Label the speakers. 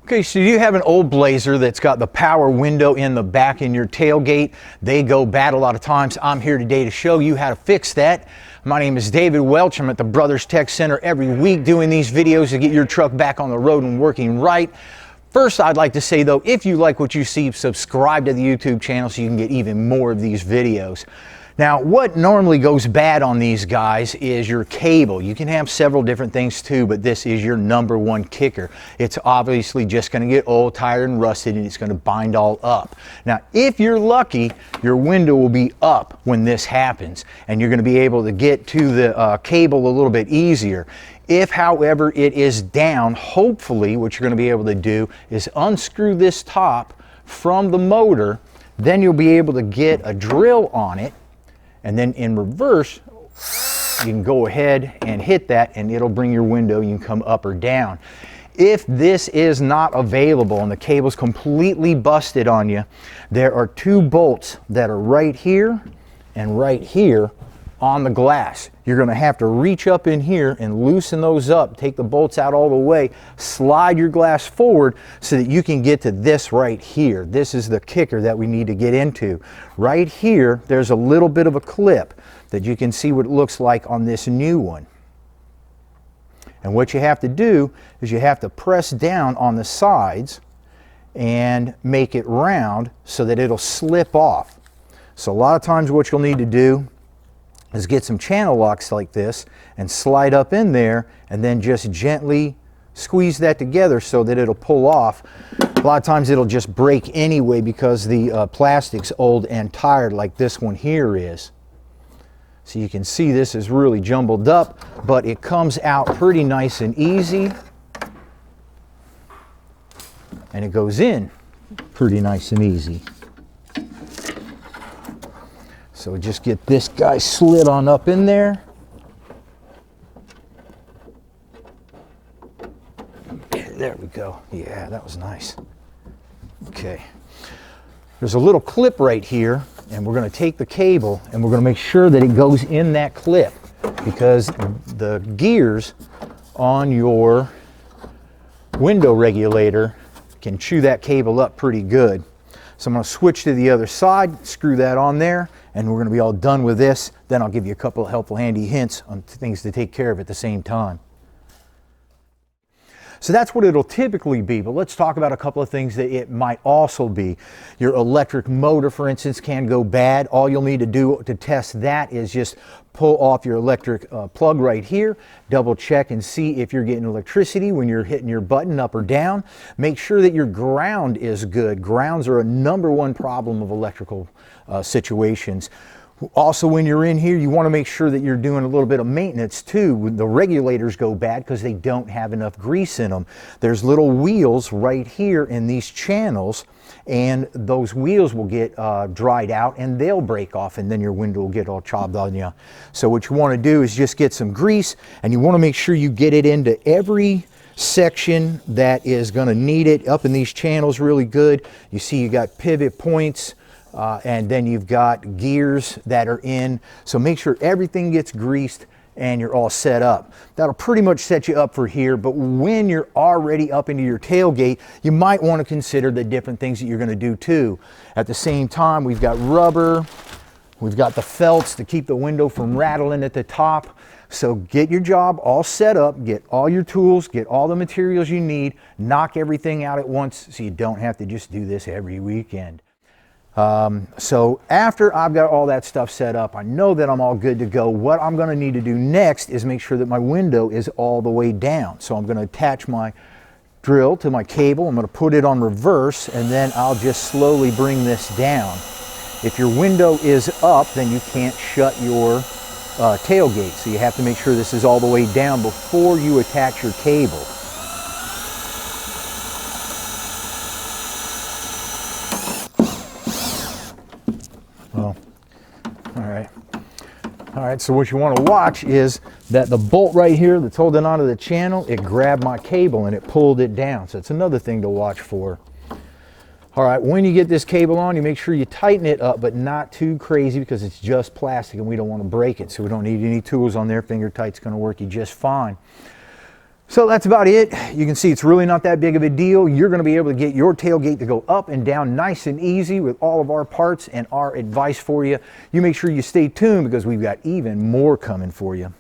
Speaker 1: Okay, so you have an old Blazer that's got the power window in the back in your tailgate. They go bad a lot of times. I'm here today to show you how to fix that. My name is David Welch. I'm at the Brothers Tech Center every week doing these videos to get your truck back on the road and working right. First, I'd like to say though, if you like what you see, subscribe to the YouTube channel so you can get even more of these videos. Now, what normally goes bad on these guys is your cable. You can have several different things too, but this is your number one kicker. It's obviously just going to get old, tired, and rusted, and it's going to bind all up. Now, if you're lucky, your window will be up when this happens, and you're going to be able to get to the cable a little bit easier. If, however, it is down, hopefully what you're going to be able to do is unscrew this top from the motor. Then you'll be able to get a drill on it. And then in reverse, you can go ahead and hit that and it'll bring your window. You can come up or down. If this is not available and the cable's completely busted on you, there are two bolts that are right here and right here on the glass. You're going to have to reach up in here and loosen those up, take the bolts out all the way, slide your glass forward so that you can get to this right here. This is the kicker that we need to get into. Right here, there's a little bit of a clip that you can see what it looks like on this new one. And what you have to do is you have to press down on the sides and make it round so that it'll slip off. So a lot of times what you'll need to do is get some channel locks like this and slide up in there and then just gently squeeze that together so that it'll pull off. A lot of times it'll just break anyway because the plastic's old and tired like this one here is. So you can see this is really jumbled up, but it comes out pretty nice and easy. And it goes in pretty nice and easy. So just get this guy slid on up in there. There we go. Yeah, that was nice. Okay. There's a little clip right here, and we're going to take the cable and we're going to make sure that it goes in that clip because the gears on your window regulator can chew that cable up pretty good. So I'm going to switch to the other side, screw that on there, and we're going to be all done with this. Then I'll give you a couple of helpful handy hints on things to take care of at the same time. So that's what it'll typically be, but let's talk about a couple of things that it might also be. Your electric motor, for instance, can go bad. All you'll need to do to test that is just pull off your electric plug right here, double check and see if you're getting electricity when you're hitting your button up or down. Make sure that your ground is good. Grounds are a number one problem of electrical situations. Also, when you're in here, you want to make sure that you're doing a little bit of maintenance too. When the regulators go bad because they don't have enough grease in them. There's little wheels right here in these channels, and those wheels will get dried out and they'll break off, and then your window will get all chopped on you. So what you want to do is just get some grease, and you want to make sure you get it into every section that is going to need it up in these channels really good. You see you got pivot points. And then you've got gears that are in. So make sure everything gets greased and you're all set up. That'll pretty much set you up for here, but when you're already up into your tailgate, you might want to consider the different things that you're going to do too. At the same time, we've got rubber, we've got the felts to keep the window from rattling at the top. So get your job all set up, get all your tools, get all the materials you need, knock everything out at once so you don't have to just do this every weekend. So after I've got all that stuff set up, I know that I'm all good to go. What I'm going to need to do next is make sure that my window is all the way down. So I'm going to attach my drill to my cable. I'm going to put it on reverse, and then I'll just slowly bring this down. If your window is up, then you can't shut your tailgate. So you have to make sure this is all the way down before you attach your cable. Well, all right, so what you want to watch is that the bolt right here that's holding onto the channel, it grabbed my cable and it pulled it down. So it's another thing to watch for. All right, when you get this cable on, you make sure you tighten it up, but not too crazy because it's just plastic and we don't want to break it. So we don't need any tools on there. Finger tight's going to work you just fine. So that's about it. You can see it's really not that big of a deal. You're going to be able to get your tailgate to go up and down nice and easy with all of our parts and our advice for you. You make sure you stay tuned because we've got even more coming for you.